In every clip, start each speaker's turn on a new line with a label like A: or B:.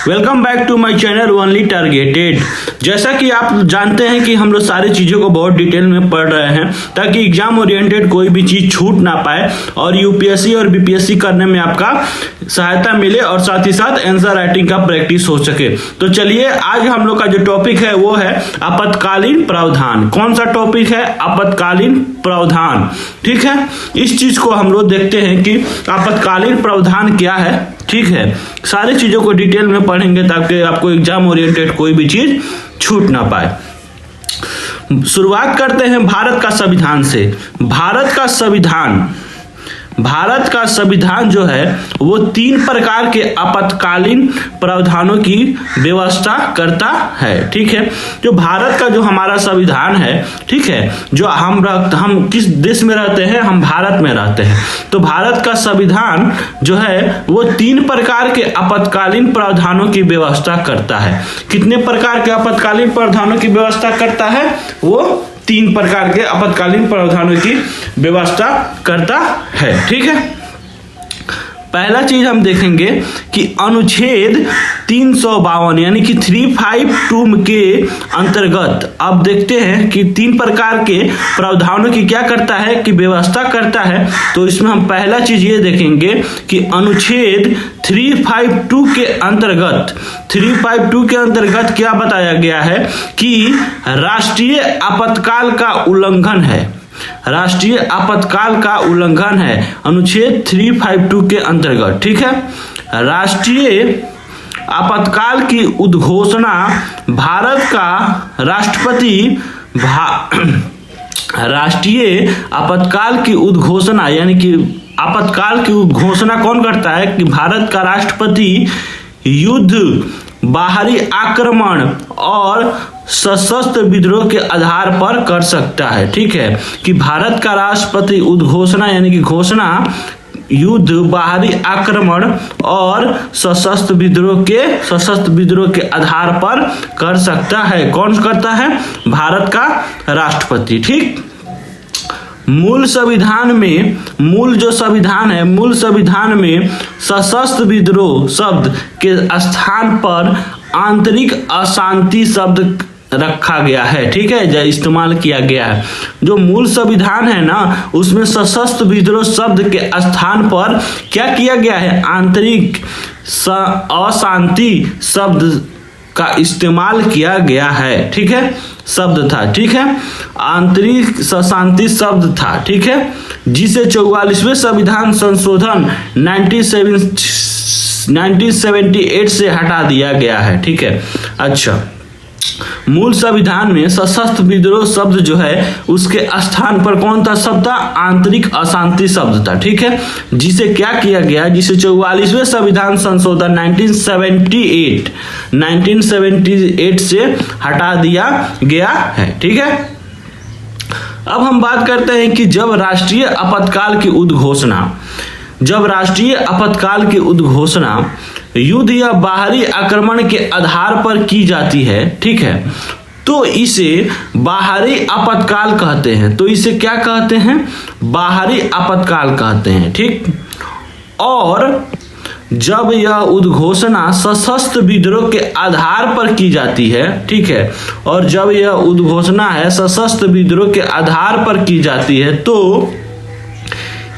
A: Welcome back to my channel only targeted. जैसा कि आप जानते हैं कि हम लोग सारी चीज़ों को बहुत डिटेल में पढ़ रहे हैं ताकि एग्जाम ओरिएंटेड कोई भी चीज़ छूट ना पाए और यूपीएससी और बीपीएससी करने में आपका सहायता मिले और साथ ही साथ आंसर राइटिंग का प्रैक्टिस हो सके। तो चलिए आज हम लोग का जो टॉपिक है वो है आपातकालीन प्रावधान। कौन सा टॉपिक है? आपातकालीन प्रावधान। ठीक है, इस चीज को हम लोग देखते हैं कि आपातकालीन प्रावधान क्या है। ठीक है, सारी चीजों को डिटेल में पढ़ेंगे ताकि आपको एग्जाम ओरिएंटेड कोई भी चीज छूट ना पाए। शुरुआत करते हैं भारत का संविधान से। भारत का संविधान जो है वो 3 प्रकार के आपातकालीन प्रावधानों की व्यवस्था करता है। ठीक है, जो भारत का जो हमारा संविधान है, ठीक है, जो हम किस देश में रहते हैं? हम भारत में रहते हैं। तो भारत का संविधान जो है वो 3 प्रकार के आपातकालीन प्रावधानों की व्यवस्था करता है। कितने प्रकार के आपातकालीन प्रावधानों की व्यवस्था करता है? वो 3 प्रकार के आपातकालीन प्रावधानों की व्यवस्था करता है। ठीक है, पहला चीज हम देखेंगे कि अनुच्छेद 352 यानी कि 352 के अंतर्गत अब देखते हैं कि 3 प्रकार के प्रावधानों की क्या करता है कि व्यवस्था करता है। तो इसमें हम पहला चीज ये देखेंगे कि अनुच्छेद 352 के अंतर्गत क्या बताया गया है कि राष्ट्रीय आपातकाल का उल्लंघन है। राष्ट्रीय आपातकाल का उल्लंघन है अनुच्छेद 352 के अंतर्गत। ठीक है, राष्ट्रीय आपातकाल की उद्घोषणा भारत का राष्ट्रपति राष्ट्रीय आपातकाल की उद्घोषणा यानी कि आपातकाल की घोषणा कौन करता है कि भारत का राष्ट्रपति युद्ध, बाहरी आक्रमण और सशस्त्र विद्रोह के आधार पर कर सकता है। ठीक है, कि भारत का राष्ट्रपति उद्घोषणा यानी कि घोषणा युद्ध, बाहरी आक्रमण और सशस्त्र विद्रोह के आधार पर कर सकता है। कौन करता है? भारत का राष्ट्रपति। ठीक, मूल संविधान में सशस्त्र विद्रोह शब्द के स्थान पर आंतरिक अशांति शब्द रखा गया है। ठीक है, जो इस्तेमाल किया गया है। जो मूल संविधान है ना, उसमें सशस्त्र विद्रोह शब्द के स्थान पर क्या किया गया है? आंतरिक अशांति शब्द का इस्तेमाल किया गया है। ठीक है, शब्द था। ठीक है, आंतरिक अशांति शब्द था। ठीक है, जिसे 44वें संविधान संशोधन 1978 से हटा दिया गया है। ठीक है, अच्छा, मूल संविधान में सशस्त्र विद्रोह शब्द जो है उसके स्थान पर कौन था शब्द था? आंतरिक अशांति शब्द था। ठीक है, जिसे क्या किया गया? जिसे 44वें संविधान संशोधन 1978 से हटा दिया गया है। ठीक है, अब हम बात करते हैं कि जब राष्ट्रीय आपातकाल की उद्घोषणा युद्ध या बाहरी आक्रमण के आधार पर की जाती है। ठीक है, तो इसे बाहरी आपातकाल कहते हैं। तो इसे क्या कहते हैं? बाहरी आपातकाल कहते हैं। ठीक, और जब यह उद्घोषणा सशस्त्र विद्रोह के आधार पर की जाती है, ठीक है, और जब यह उद्घोषणा है सशस्त्र विद्रोह के आधार पर की जाती है तो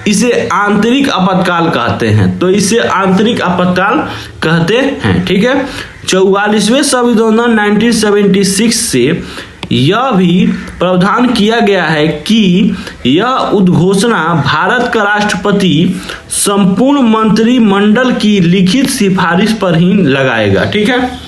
A: इसे आंतरिक आपातकाल कहते हैं। तो इसे आंतरिक आपातकाल कहते हैं। ठीक है, 44वें संविधान 1976 से यह भी प्रावधान किया गया है कि यह उद्घोषणा भारत का राष्ट्रपति संपूर्ण मंत्रिमंडल की लिखित सिफारिश पर ही लगाएगा। ठीक है,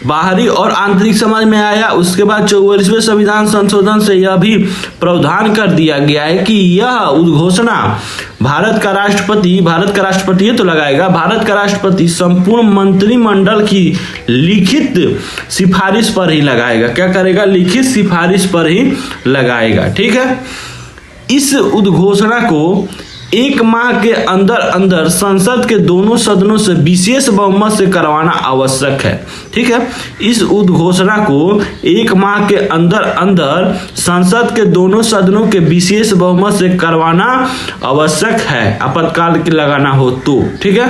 A: बाहरी और आंतरिक समझ में आया। उसके बाद 44वें संविधान संशोधन से यह भी प्रावधान कर दिया गया है कि यह उद्घोषणा भारत का राष्ट्रपति तो लगाएगा। भारत का राष्ट्रपति संपूर्ण मंत्रिमंडल की लिखित सिफारिश पर ही लगाएगा। क्या करेगा? लिखित सिफारिश पर ही लगाएगा। ठीक है, इस उद्घोषणा को 1 माह के अंदर अंदर संसद के दोनों सदनों से विशेष बहुमत से करवाना आवश्यक है। ठीक है, इस उद्घोषणा को 1 माह के अंदर अंदर संसद के दोनों सदनों के विशेष बहुमत से करवाना आवश्यक है, आपातकाल के लगाना हो तो। ठीक है,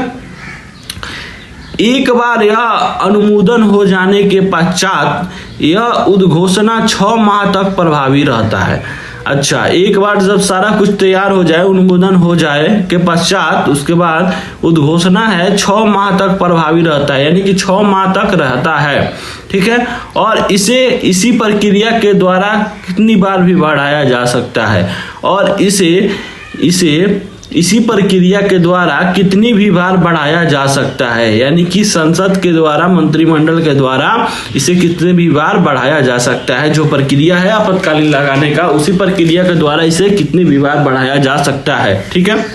A: एक बार यह अनुमोदन हो जाने के पश्चात यह उद्घोषणा 6 माह तक प्रभावी रहता है। अच्छा, एक बार जब सारा कुछ तैयार हो जाए, अनुमोदन हो जाए के पश्चात उसके बाद उद्घोषणा है 6 माह तक प्रभावी रहता है, यानी कि 6 माह तक रहता है। ठीक है, और इसे इसी प्रक्रिया के द्वारा कितनी बार भी बढ़ाया जा सकता है, और इसे इसी प्रक्रिया के द्वारा कितनी भी बार बढ़ाया जा सकता है, यानी कि संसद के द्वारा, मंत्रिमंडल के द्वारा इसे कितने भी बार बढ़ाया जा सकता है। जो प्रक्रिया है आपातकालीन लगाने का, उसी प्रक्रिया के द्वारा इसे कितनी भी बार बढ़ाया जा सकता है। ठीक है,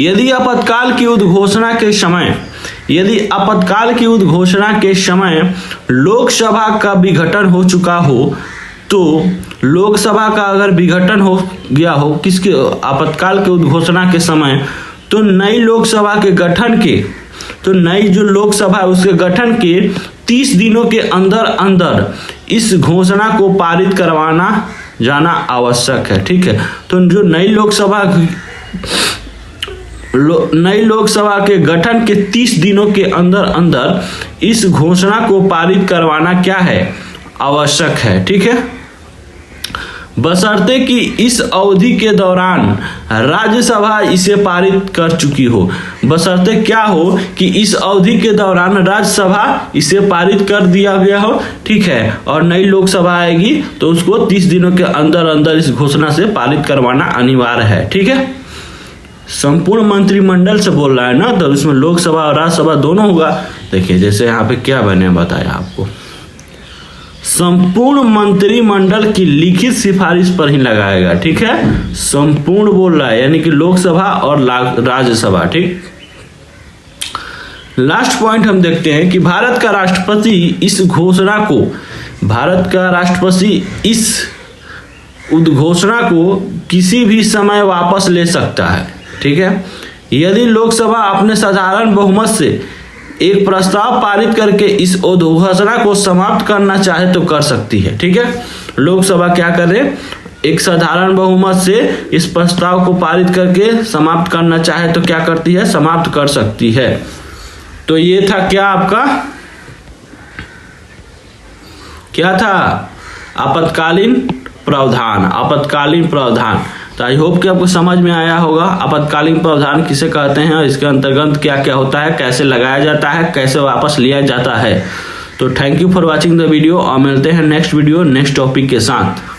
A: यदि आपातकाल की उद्घोषणा के समय लोकसभा का विघटन हो चुका हो, तो लोकसभा का अगर विघटन हो गया हो किसके, आपातकाल के उद्घोषणा के समय, तो नई लोकसभा के गठन के, तो नई जो लोकसभा है उसके गठन के 30 दिनों के अंदर अंदर इस घोषणा को पारित करवाना जाना आवश्यक है। ठीक है, तो जो नई लोकसभा के गठन के 30 दिनों के अंदर अंदर इस घोषणा को पारित करवाना क्या है, आवश्यक है। ठीक है, बशर्ते कि इस अवधि के दौरान राज्यसभा इसे पारित कर चुकी हो। बशर्ते क्या हो कि इस अवधि के दौरान राज्यसभा इसे पारित कर दिया गया हो। ठीक है, और नई लोकसभा आएगी तो उसको 30 दिनों के अंदर अंदर इस घोषणा से पारित करवाना अनिवार्य है। ठीक है, संपूर्ण मंत्रिमंडल से बोल रहा है ना, तो उसमें लोकसभा और राज्यसभा दोनों होगा। देखिए जैसे यहाँ पे क्या बने बताया आपको, संपूर्ण मंत्रिमंडल की लिखित सिफारिश पर ही लगाएगा। ठीक है, संपूर्ण बोल रहा है, यानी कि लोकसभा और राज्यसभा। ठीक, लास्ट पॉइंट हम देखते हैं कि भारत का राष्ट्रपति इस उद्घोषणा को किसी भी समय वापस ले सकता है। ठीक है, यदि लोकसभा अपने साधारण बहुमत से एक प्रस्ताव पारित करके इस उद्घोषणा को समाप्त करना चाहे तो कर सकती है। ठीक है, लोकसभा क्या करे, एक साधारण बहुमत से इस प्रस्ताव को पारित करके समाप्त करना चाहे तो क्या करती है, समाप्त कर सकती है। तो ये था क्या आपका, क्या था, आपातकालीन प्रावधान। तो आई होप कि आपको समझ में आया होगा आपातकालीन प्रावधान किसे कहते हैं और इसके अंतर्गत क्या क्या होता है, कैसे लगाया जाता है, कैसे वापस लिया जाता है। तो thank you for watching the video, और मिलते हैं नेक्स्ट वीडियो नेक्स्ट टॉपिक के साथ।